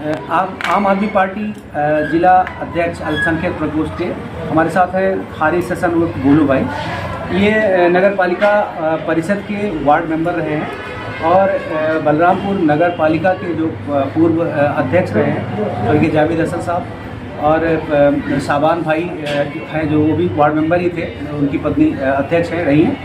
आम आदमी पार्टी जिला अध्यक्ष अल्पसंख्यक प्रकोष्ठ के हमारे साथ है हारिस हसन उर्फ गोलू भाई। ये नगर पालिका परिषद के वार्ड मेंबर रहे हैं और बलरामपुर नगर पालिका के जो पूर्व अध्यक्ष रहे हैं स्वर्गीय जावेद हसन साहब और शाबान भाई हैं जो वो भी वार्ड मेंबर ही थे, उनकी पत्नी अध्यक्ष हैं रही हैं,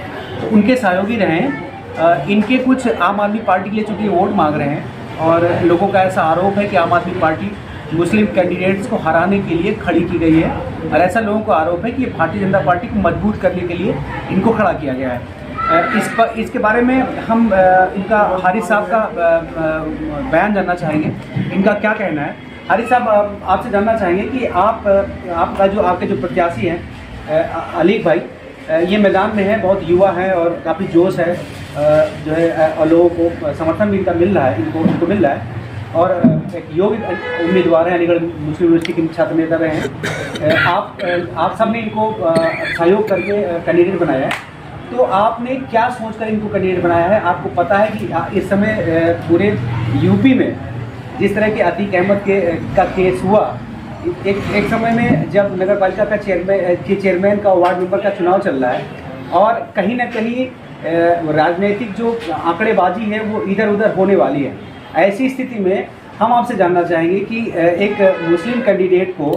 तो उनके सहयोगी रहे हैं। इनके कुछ आम आदमी पार्टी के लिए चूँकि वोट मांग रहे हैं और लोगों का ऐसा आरोप है कि आम आदमी पार्टी मुस्लिम कैंडिडेट्स को हराने के लिए खड़ी की गई है और ऐसा लोगों को आरोप है कि ये भारतीय जनता पार्टी को मजबूत करने के लिए इनको खड़ा किया गया है। इसके बारे में हम इनका हारिस साहब का बयान जानना चाहेंगे, इनका क्या कहना है। हारिस साहब, आपसे जानना चाहेंगे कि आपके जो प्रत्याशी हैं अलीक भाई, ये मैदान में है, बहुत युवा है और काफ़ी जोश है, जो है और लोगों को समर्थन भी इनका मिल रहा है, इनको मिल रहा है और एक योग्य उम्मीदवार हैं, अलीगढ़ मुस्लिम यूनिवर्सिटी के छात्र नेता रहे हैं। आप सब ने इनको सहयोग करके कैंडिडेट बनाया है, तो आपने क्या सोचकर इनको कैंडिडेट बनाया है? आपको पता है कि इस समय पूरे यूपी में जिस तरह के अतीक अहमद का केस हुआ, एक समय में जब नगर पालिका का चेयरमैन का वार्ड मेंबर का चुनाव चल रहा है और कहीं ना कहीं राजनीतिक जो आंकड़ेबाजी है वो इधर उधर होने वाली है। ऐसी स्थिति में हम आपसे जानना चाहेंगे कि एक मुस्लिम कैंडिडेट को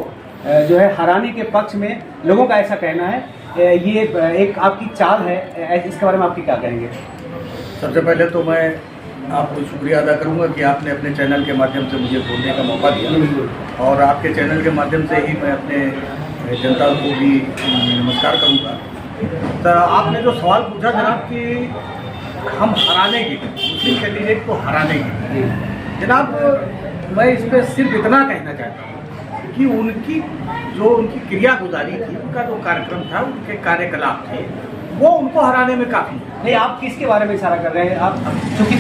जो है हराने के पक्ष में लोगों का ऐसा कहना है, ये एक आपकी चाल है, इसके बारे में आप क्या कहेंगे? सबसे पहले तो मैं आपको शुक्रिया अदा करूंगा कि आपने अपने चैनल के माध्यम से मुझे बोलने का मौका दिया और आपके चैनल के माध्यम से ही मैं अपने जनता को भी नमस्कार करूंगा। तो आपने जो सवाल पूछा जनाब कि हम हराने के मुस्लिम कैंडिडेट को हराने के, जनाब मैं इस पर सिर्फ इतना कहना चाहता हूँ कि उनकी क्रिया गुजारी थी, उनका जो कार्यक्रम था, उनके कार्यकलाप थे, वो उनको हराने में काफ़ी। नहीं, आप किसके बारे में इशारा कर रहे हैं? आप चूँकि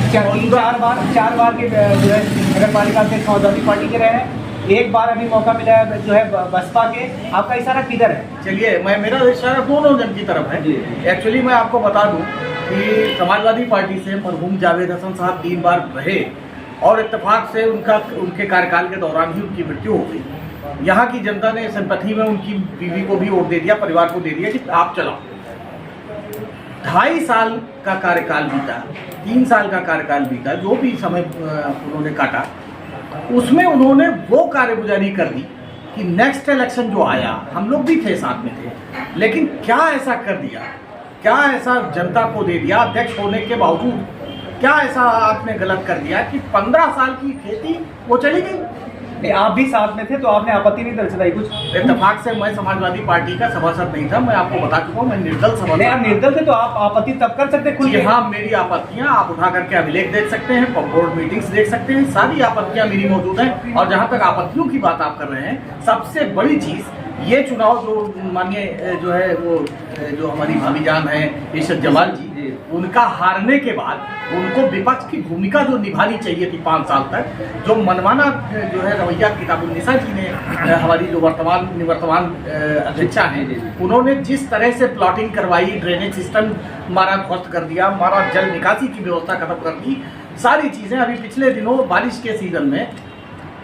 चार बार के जो है नगर पालिका के समाजवादी पार्टी के रहे हैं, एक बार अभी मौका मिला है जो है बसपा के, आपका इशारा किधर है? चलिए, मेरा इशारा दोनों जन की तरफ है। एक्चुअली मैं आपको बता दूं कि समाजवादी पार्टी से मरहूम जावेद हसन साहब 3 बार रहे और इत्तेफाक से उनके कार्यकाल के दौरान ही उनकी मृत्यु हो गई। यहाँ की जनता ने सिंपैथी में उनकी बीवी को भी वोट दे दिया, परिवार को दे दिया कि आप चलाओ। 2.5 साल का कार्यकाल बीता, 3 साल का कार्यकाल बीता, जो भी समय उन्होंने काटा, उसमें उन्होंने वो कार्यगुजारी कर दी कि नेक्स्ट इलेक्शन जो आया, हम लोग भी थे, साथ में थे, लेकिन क्या ऐसा कर दिया, क्या ऐसा जनता को दे दिया अध्यक्ष होने के बावजूद, क्या ऐसा आपने गलत कर दिया कि 15 साल की खेती वो चली गई? आप भी साथ में थे तो आपने आपत्ति नहीं दर्ज कराई कुछ? इत्तेफाक से मैं समाजवादी पार्टी का सभासद नहीं था, मैं आपको बता चुका हूँ, मैं निर्दल सभासद। नहीं, आप निर्दल थे तो आप आपत्ति तब कर सकते खुद? हाँ, मेरी आपत्तियाँ आप उठा करके अभिलेख देख सकते हैं, बोर्ड मीटिंग्स देख सकते हैं, सारी आपत्तियाँ मेरी मौजूद हैं। और जहाँ तक आपत्तियों की बात आप कर रहे हैं, सबसे बड़ी चीज़ ये चुनाव जो माननीय जो है वो जो हमारी भाभी जान है इशरत जमाल जी, उनका हारने के बाद उनको विपक्ष की भूमिका जो निभानी चाहिए थी 5 साल तक, जो मनमाना जो है रवैया किताबुन्निसा जी ने, हमारी जो वर्तमान अध्यक्षा हैं, उन्होंने जिस तरह से प्लॉटिंग करवाई, ड्रेनेज सिस्टम हमारा ध्वस्त कर दिया, हमारा जल निकासी की व्यवस्था खत्म कर दी, सारी चीज़ें। अभी पिछले दिनों बारिश के सीजन में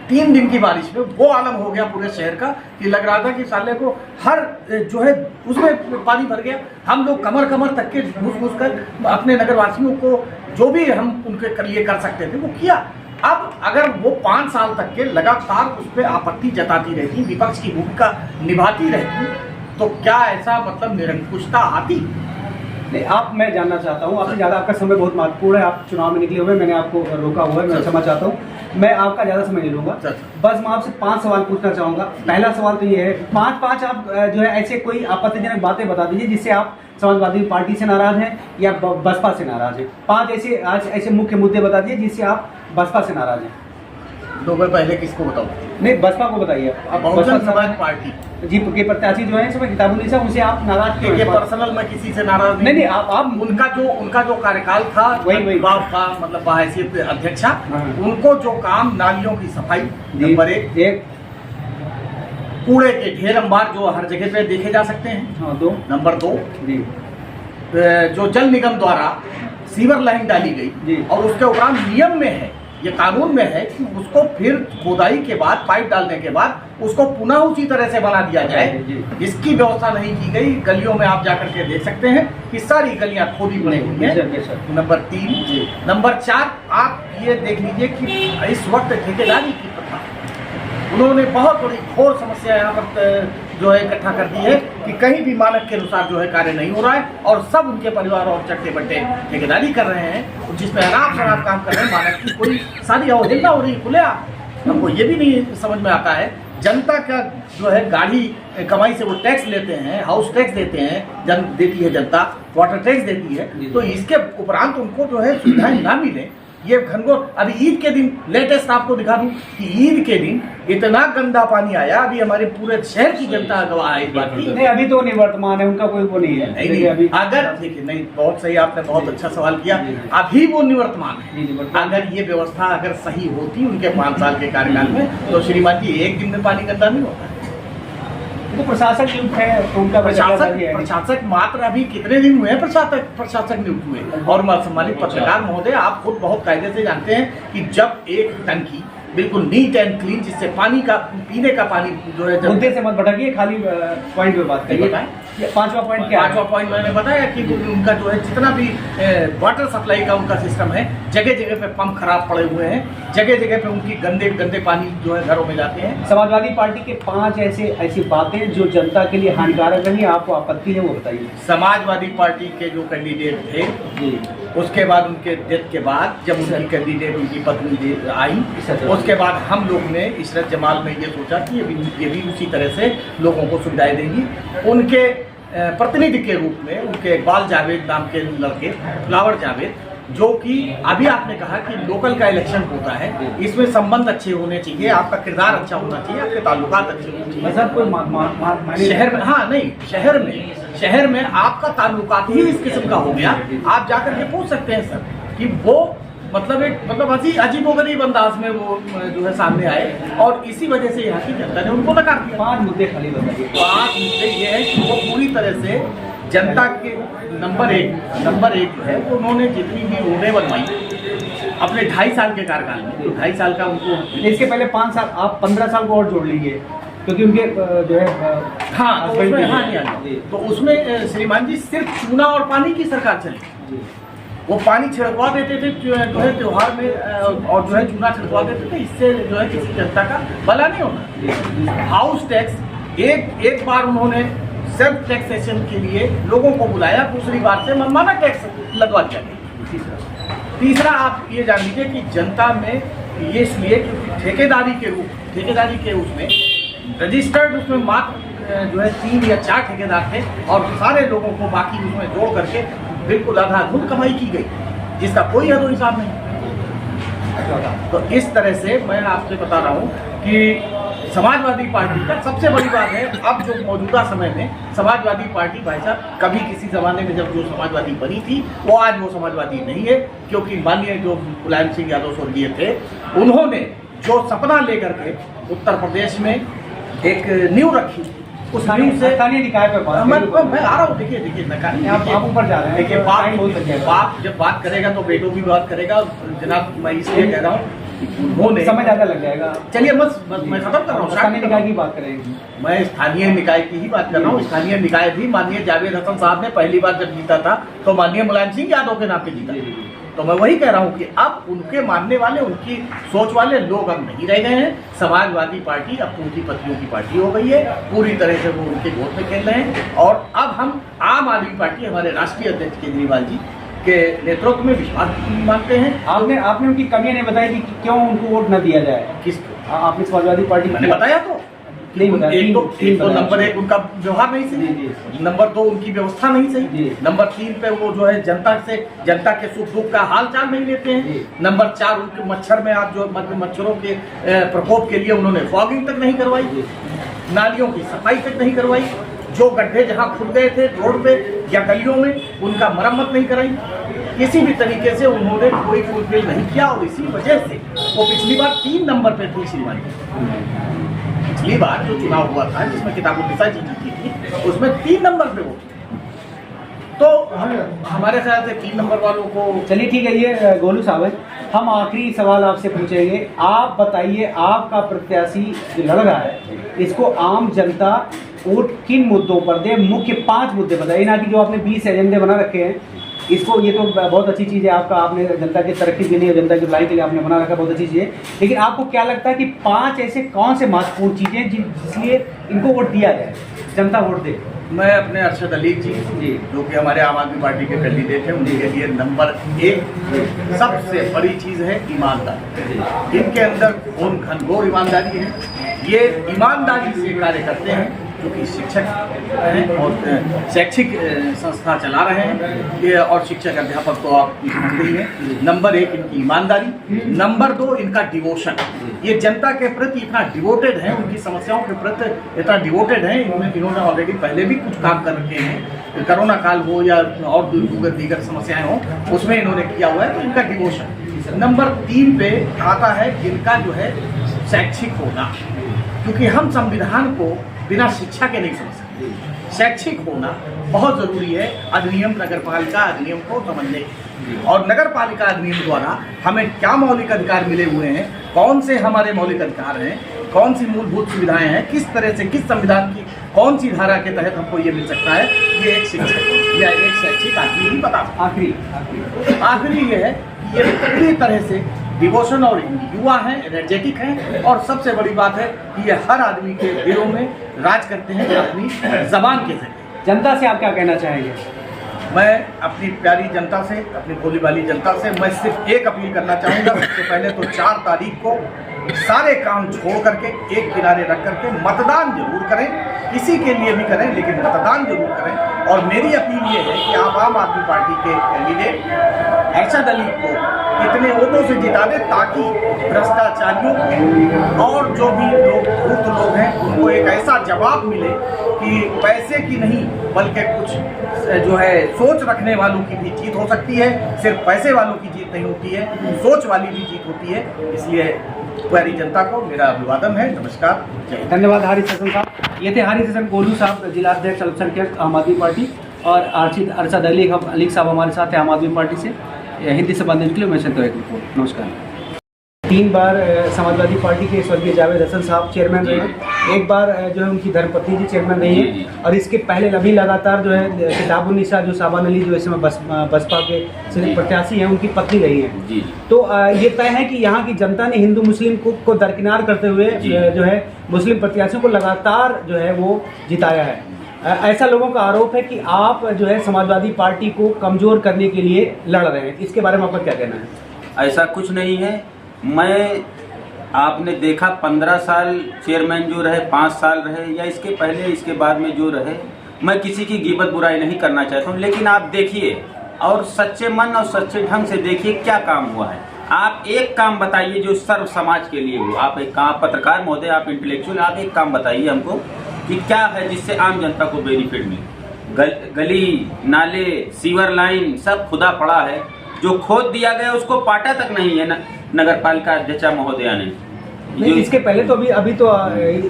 3 दिन की बारिश में वो आलम हो गया पूरे शहर का कि लग रहा था कि साले को हर जो है उसमें पानी भर गया। हम लोग कमर तक के घुस कर अपने नगरवासियों को जो भी हम उनके लिए कर सकते थे वो किया। अब अगर वो 5 साल तक के लगातार उस पर आपत्ति जताती रहती, विपक्ष की भूमिका निभाती रहती, तो क्या ऐसा मतलब निरंकुशता आती? नहीं, मैं जानना चाहता हूँ, आपसे ज़्यादा आपका समय बहुत महत्वपूर्ण है, आप चुनाव में निकले हुए, मैंने आपको रोका हुआ है, मैं क्षमा चाहता हूँ, मैं आपका ज़्यादा समय नहीं लूँगा। बस मैं आपसे 5 सवाल पूछना चाहूँगा। पहला सवाल तो ये है, 5 आप जो है ऐसे कोई आपत्तिजनक बातें बता दीजिए जिससे आप समाजवादी पार्टी से नाराज़ हैं या बसपा से नाराज़ हैं। 5 ऐसे मुख्य मुद्दे बता दीजिए जिससे आप बसपा से नाराज़ हैं। तो मैं पहले किसको बताऊँ? नहीं, बसपा को बताइए। बहुजन समाज पार्टी जी के प्रत्याशी जो है इसमें किताबुन्निसा, उनसे आप नाराज क्यों? पर्सनल मैं किसी से नाराज नहीं, आप उनका जो कार्यकाल था, वही बाप का मतलब बाहैसियत अध्यक्षा, उनको जो काम, नालियों की सफाई नंबर 1, कूड़े के ढेर अंबार जो हर जगह पे देखे जा सकते हैं, 2 नंबर 2 जो जल निगम द्वारा सीवर लाइन डाली गई और उसके उपरांत नियम में है ये कानून में है कि उसको फिर खोदाई के बाद पाइप डालने के बाद उसको पुनः उसी तरह से बना दिया जाए। इसकी व्यवस्था नहीं की गई। गलियों में आप जाकर के देख सकते हैं कि सारी गलियां खोदी पड़ी हुई हैं। नंबर 3। नंबर 4, आप ये देख लीजिए कि इस वक्त ठेकेदारी की प्रथा, उन्होंने बहुत बड़ी घोर समस्या यहाँ पर जो है इकट्ठा कर दी है कि कहीं भी मानक के अनुसार जो है कार्य नहीं हो रहा है और सब उनके परिवार और चट्टे बट्टे ठेकेदारी कर रहे हैं, जिसमें आराम शराब काम कर रहे हैं। मानक की कोई सारी अवहेलना हो रही है खुले। हमको ये भी नहीं समझ में आता है, जनता का जो है गाड़ी कमाई से वो टैक्स लेते हैं, हाउस टैक्स देते हैं, देती है जनता, वाटर टैक्स देती है, तो इसके उपरांत उनको जो है सुविधाएं ना मिले, ये घनघोर। अभी ईद के दिन लेटेस्ट आपको दिखा दूं कि ईद के दिन इतना गंदा पानी आया। अभी हमारे पूरे शहर की जनता गवाह है इस बात की। नहीं, अभी तो निवर्तमान है, उनका कोई वो नहीं है। नहीं, अभी अगर देखिए, नहीं, बहुत सही, आपने बहुत अच्छा सवाल किया। अभी वो निवर्तमान है। अगर ये व्यवस्था अगर सही होती उनके 5 साल के कार्यकाल में, तो श्रीमान जी एक दिन में पानी गंदा नहीं होता। तो प्रशासक नियुक्त है, तो उनका प्रशासक मात्र अभी कितने दिन हुए हैं प्रशासक नियुक्त हुए। और सम्मानित पत्रकार महोदय, आप खुद बहुत कायदे से जानते हैं कि जब एक टंकी बिल्कुल नीट एंड क्लीन, जिससे पानी का पीने का पानी जो है, मुद्दे से मत भटकिए, खाली पॉइंट पे बात करिए। 5वां पॉइंट क्या है? 5वां पॉइंट मैंने बताया कि उनका जो है जितना भी वाटर सप्लाई का उनका सिस्टम है, जगह जगह पे पंप खराब पड़े हुए हैं, जगह जगह पे उनकी गंदे पानी जो है घरों में जाते हैं। समाजवादी पार्टी के 5 ऐसी बातें जो जनता के लिए हानिकारक रही, आपको आपत्ति है, वो बताइए। समाजवादी पार्टी के जो कैंडिडेट थे, उसके बाद उनके डेथ के बाद जब उनकी कैंडिडेट उनकी पत्नी आई, उसके बाद हम लोग ने इशरत जमाल में ये सोचा कि ये भी उसी तरह से लोगों को सुविधाएं देंगी। उनके प्रतिनिधि के रूप में उनके इकबाल जावेद नाम के लड़के, फ्लावर जावेद, जो कि अभी आपने कहा कि लोकल का इलेक्शन होता है, इसमें संबंध अच्छे होने चाहिए, आपका किरदार अच्छा होना चाहिए, आपके ताल्लुकात अच्छे होने चाहिए। मतलब कोई शहर में, हाँ नहीं, शहर में आपका ताल्लुकात ही इस किस्म का हो गया। आप जाकर के पूछ सकते हैं सर कि वो मतलब अजीबोगरीब अंदाज में वो जो है सामने आए, और इसी वजह से यहाँ की जनता ने उनको नकार दिया। 5 मुद्दे खाली बताइए। 5 मुद्दे ये है कि वो पूरी तरह से जनता के नंबर एक जो है, वो उन्होंने जितनी भी रोडें बनवाई अपने 2.5 साल के कार्यकाल में, तो 2.5 साल का उनको, इसके पहले 5 साल, आप 15 साल को और जोड़ लीजिए, क्योंकि उनके जो है तो उसमें श्रीमान जी सिर्फ चूना और पानी की सरकार चली। वो पानी छिड़कवा देते थे जो है त्योहार में, और जो है चूना छिड़कवा देते थे, इससे जो है किसी जनता का भला नहीं होना। हाउस टैक्स एक बार उन्होंने सेल्फ टैक्सेशन के लिए लोगों को बुलाया, दूसरी बार से मनमाना टैक्स लगवा दिया। तीसरा आप ये जान लीजिए कि जनता में ये इसलिए क्योंकि ठेकेदारी के उसमें रजिस्टर्ड उसमें मात्र जो है 3 या 4 ठेकेदार थे, और सारे लोगों को बाकी उसमें जोड़ करके बिल्कुल आधारभूत कमाई की गई, जिसका कोई हद हिसाब नहीं। तो इस तरह से मैं आपसे बता रहा हूँ कि समाजवादी पार्टी का सबसे बड़ी बात है, अब जो मौजूदा समय में समाजवादी पार्टी, भाई साहब, कभी किसी जमाने में जब जो समाजवादी बनी थी, वो आज वो समाजवादी नहीं है। क्योंकि माननीय जो मुलायम सिंह यादव स्वर्गीय थे, उन्होंने जो सपना लेकर के उत्तर प्रदेश में एक नींव रखी, उस नींव से स्थानीय निकाय पर मैं आ रहा हूँ। देखिए आप ऊपर जा रहे हैं। देखिए, बाप जब बात करेगा तो बेटों भी बात करेगा। जनाब, मैं इसलिए कह रहा हूँ, वो समय ज़्यादा लग जाएगा। चलिए बस मैं खत्म कर रहा हूँ। स्थानीय निकाय की बात करेंगे। मैं स्थानीय निकाय की ही बात कर रहा हूँ। स्थानीय निकाय भी माननीय जावेद हसन साहब ने पहली बार जब जीता था, तो माननीय मुलायम सिंह यादव के नाम पे जीता। तो मैं वही कह रहा हूँ कि अब उनके मानने वाले, उनकी सोच वाले लोग अब नहीं रह गए हैं। समाजवादी पार्टी अब पूंजीपतियों की पार्टी हो गई है, पूरी तरह से वो उनके वोट में खेल रहे हैं। और अब हम आम आदमी पार्टी, हमारे राष्ट्रीय अध्यक्ष केजरीवाल जी के नेतृत्व में विश्वास मानते हैं। आपने उनकी कमियां नहीं बताई कि क्यों उनको वोट न दिया जाए। किसको? आपने समाजवादी पार्टी, मैंने बताया तो नहीं बताया। एक तो नंबर 1 उनका व्यवहार नहीं सही, नंबर 2 उनकी व्यवस्था नहीं सही, नंबर 3 पे वो जो है जनता के सुख दुख का हाल चाल नहीं लेते हैं, नंबर 4 उनके मच्छर में आज जो मच्छरों के प्रकोप के लिए उन्होंने फॉगिंग तक नहीं करवाई, नालियों की सफाई तक नहीं करवाई, जो गड्ढे जहाँ खुल गए थे रोड पे या गलियों में, उनका मरम्मत नहीं कराई। किसी भी तरीके से उन्होंने कोई फुलफिल नहीं किया, और इसी वजह से वो पिछली बार 3 नंबर पे थी श्रीमान जी। पिछली बार जो चुनाव हुआ था, जिसमें किताबुन्निसा जी जीती थी, उसमें 3 नंबर पे वो, तो हमारे ख्याल से 3 नंबर वालों को चलिए ठीक है, ये गोलू साहब है, हम आखिरी सवाल आपसे पूछेंगे। आप बताइए, आपका प्रत्याशी जो लड़ रहा है इसको आम जनता वोट किन मुद्दों पर दे? मुख्य 5 मुद्दे बताइए, ना कि जो आपने 20 एजेंडे बना रखे हैं। इसको, ये तो बहुत अच्छी चीज़ है आपका, आपने जनता की तरक्की के लिए, जनता की भलाई के लिए आपने बना रखा, बहुत अच्छी चीज़ है। लेकिन आपको क्या लगता है कि 5 ऐसे कौन से महत्वपूर्ण चीज़ें जिसलिए इनको वोट दिया जाए, जनता वोट दे? मैं अपने अरशद अली जी जो कि हमारे आम आदमी पार्टी के कैंडिडेट हैं, उनके लिए नंबर 1 सबसे बड़ी चीज़ है ईमानदारी। इनके अंदर घनघोर ईमानदारी है, ये ईमानदारी से कार्य करते हैं, जो कि शिक्षक हैं और शैक्षिक संस्था चला रहे हैं ये, और शिक्षक अध्यापक तो आप जानते ही हैं। नंबर 1 इनकी ईमानदारी, नंबर 2 इनका डिवोशन। ये जनता के प्रति इतना डिवोटेड है, उनकी समस्याओं के प्रति इतना डिवोटेड है। इन्होंने ऑलरेडी पहले भी कुछ काम कर रखे हैं, कोरोना काल हो या और दीगर समस्याएं हो, उसमें इन्होंने किया हुआ है, तो इनका डिवोशन। नंबर 3 पे आता है इनका जो है शैक्षिक होना, क्योंकि हम संविधान को बिना शिक्षा के नहीं समझ सकते। शैक्षिक होना बहुत ज़रूरी है अधिनियम, नगर पालिका अधिनियम को समझने। और नगर पालिका अधिनियम द्वारा हमें क्या मौलिक अधिकार मिले हुए हैं, कौन से हमारे मौलिक अधिकार हैं, कौन सी मूलभूत सुविधाएं हैं, किस तरह से, किस संविधान की कौन सी धारा के तहत हमको ये मिल सकता है, ये एक शिक्षक या एक शैक्षिक आदमी ही बता सकता है। आखिरी ये है कि ये पूरी तरह से डिवोशन और युवा हैं, एनर्जेटिक हैं, और सबसे बड़ी बात है कि ये हर आदमी के दिलों में राज करते हैं अपनी जबान के जरिए। जनता से आप क्या कहना चाहेंगे? मैं अपनी प्यारी जनता से, अपनी भोली भाली जनता से मैं सिर्फ एक अपील करना चाहूँगा। सबसे पहले तो 4 तारीख को सारे काम छोड़ करके एक किनारे रख करके मतदान जरूर करें, किसी के लिए भी करें, लेकिन मतदान जरूर करें। और मेरी अपील ये है कि आप आम आदमी पार्टी के कैंडिडेट अरशद अली को इतने वोटों से जिता दें ताकि भ्रष्टाचारियों को और जो भी लोग धूर्त लोग हैं उनको एक ऐसा जवाब मिले कि पैसे की नहीं बल्कि कुछ जो है सोच रखने वालों की भी जीत हो सकती है। सिर्फ पैसे वालों की जीत नहीं होती है, सोच वाली भी जीत होती है। इसलिए प्यारी जनता को मेरा अभिवादन है, नमस्कार, जय। धन्यवाद हारिस हसन साहब। ये थे हारिस हसन गोलू साहब, जिला अध्यक्ष अल्पसंख्यक आम आदमी पार्टी, और अरशद अली साहब हमारे साथ हैं आम आदमी पार्टी से। हिंदी संबंधित के लिए मैं संतोष रिपोर्ट। नमस्कार। 3 बार समाजवादी पार्टी के स्वर्गीय जावेद हसन साहब चेयरमैन रहे हैं, 1 बार जो है उनकी धर्मपत्नी जी चेयरमैन रही है, और इसके पहले अभी लगातार जो है किताबुन्निसा जो साबान अली जो इस समय बसपा के प्रत्याशी हैं उनकी पत्नी रही हैं। तो ये तय है कि यहाँ की जनता ने हिंदू मुस्लिम को दरकिनार करते हुए जो है मुस्लिम प्रत्याशियों को लगातार जो है वो जिताया है। ऐसा लोगों का आरोप है कि आप जो है समाजवादी पार्टी को कमज़ोर करने के लिए लड़ रहे हैं, इसके बारे में आपका क्या कहना है? ऐसा कुछ नहीं है। मैं, आपने देखा 15 साल चेयरमैन जो रहे, 5 साल रहे, या इसके पहले इसके बाद में जो रहे, मैं किसी की गीबत बुराई नहीं करना चाहता हूँ, लेकिन आप देखिए और सच्चे मन और सच्चे ढंग से देखिए क्या काम हुआ है। आप एक काम बताइए जो सर्व समाज के लिए हो। आप एक काम, पत्रकार महोदय, आप इंटेलेक्चुअल, आप एक काम बताइए हमको कि क्या है जिससे आम जनता को बेनिफिट मिले। गली नाले सीवर लाइन सब खुदा पड़ा है, जो खोद दिया गया उसको पाटा तक नहीं है नगर पालिका अध्यक्ष महोदया ने। नहीं, इसके पहले तो अभी तो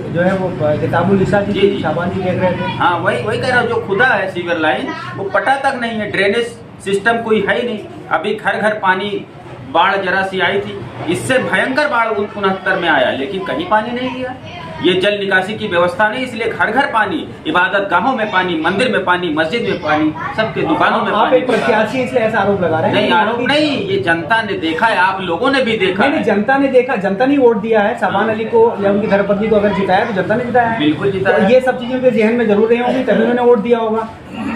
जो है वो किताबुन्निसा जी शाबान जी देख रहे थे। हाँ, वही कह रहा हूँ, जो खुदा है सीवर लाइन वो पटा तक नहीं है, ड्रेनेज सिस्टम कोई है ही नहीं। अभी घर घर पानी, बाढ़ जरा सी आई थी, इससे भयंकर बाढ़ 69 में आया, लेकिन कहीं पानी नहीं गया। ये जल निकासी की व्यवस्था नहीं, इसलिए घर घर पानी, इबादत गाहों में पानी, मंदिर में पानी, मस्जिद में पानी, सबके दुकानों में आप पानी। एक प्रत्याशी इसलिए ऐसा आरोप लगा रहे हैं? नहीं, आरोप नहीं, ये जनता ने देखा है, आप लोगों ने भी देखा है। जनता ने देखा, जनता ने वोट दिया है। शाबान अली को या उनकी धर्मपत्नी को अगर जिताया तो जनता ने जिताया है। बिल्कुल जिताया। तो ये सब चीजें उनके जहन में जरूर रही होंगी, तभी उन्होंने वोट दिया होगा।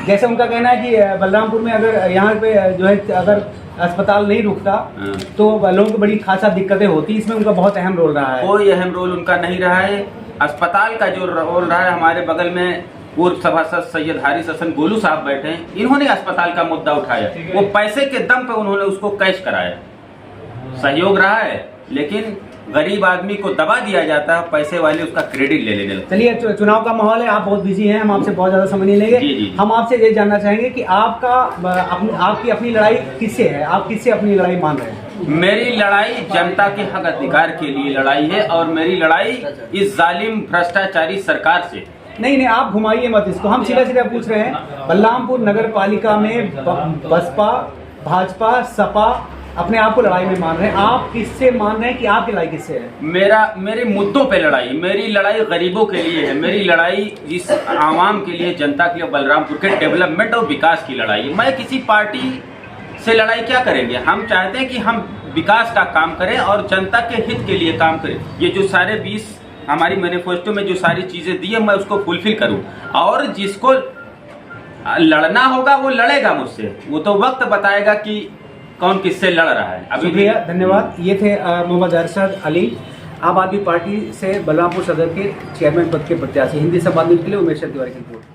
जैसे उनका कहना है कि बलरामपुर में अगर यहाँ पे जो है अगर अस्पताल नहीं रुकता तो लोगों को बड़ी खासा दिक्कतें होती, इसमें उनका बहुत अहम रोल रहा है। कोई अहम रोल उनका नहीं रहा है। अस्पताल का जो रोल रहा है, हमारे बगल में पूर्व सभासद सैयद हारिस हसन गोलू साहब बैठे हैं, इन्होंने अस्पताल का मुद्दा उठाया, वो पैसे के दम पे उन्होंने उसको कैश कराया। सहयोग रहा है, लेकिन गरीब आदमी को दबा दिया जाता है, पैसे वाले उसका क्रेडिट ले लेने लगते। चलिए, चुनाव का माहौल है, आप बहुत बिजी हैं, हम आपसे बहुत ज्यादा समय नहीं लेंगे। हम आपसे ये जानना चाहेंगे कि आपकी अपनी लड़ाई किससे है, आप किससे अपनी लड़ाई मान रहे हैं? मेरी लड़ाई जनता के हक अधिकार के लिए लड़ाई है, और मेरी लड़ाई इस जालिम भ्रष्टाचारी सरकार से, नहीं नहीं, आप घुमाइए मत इसको, हम सीधा सीधा पूछ रहे हैं। बलरामपुर नगर पालिका में बसपा, भाजपा, सपा अपने आप को लड़ाई में मान रहे हैं, आप किससे मान रहे हैं कि आपकी लड़ाई किससे है? मेरे मुद्दों पे लड़ाई, मेरी लड़ाई गरीबों के लिए है, मेरी लड़ाई इस आवाम के लिए, जनता के लिए, बलरामपुर के डेवलपमेंट और विकास की लड़ाई। मैं किसी पार्टी से लड़ाई क्या करेंगे, हम चाहते हैं कि हम विकास का काम करें और जनता के हित के लिए काम करें। ये जो सारे 20 हमारी मैनिफेस्टो में जो सारी चीज़ें दी है, मैं उसको फुलफिल करूं, और जिसको लड़ना होगा वो लड़ेगा मुझसे, वो तो वक्त बताएगा कि कौन किससे लड़ रहा है। अभी शुक्रिया, धन्यवाद। ये थे मोहम्मद अरशद अली, आम आदमी पार्टी से बलरामपुर सदर के चेयरमैन पद के प्रत्याशी। हिंदी संवाद के लिए उमेश तिवारी की रिपोर्ट।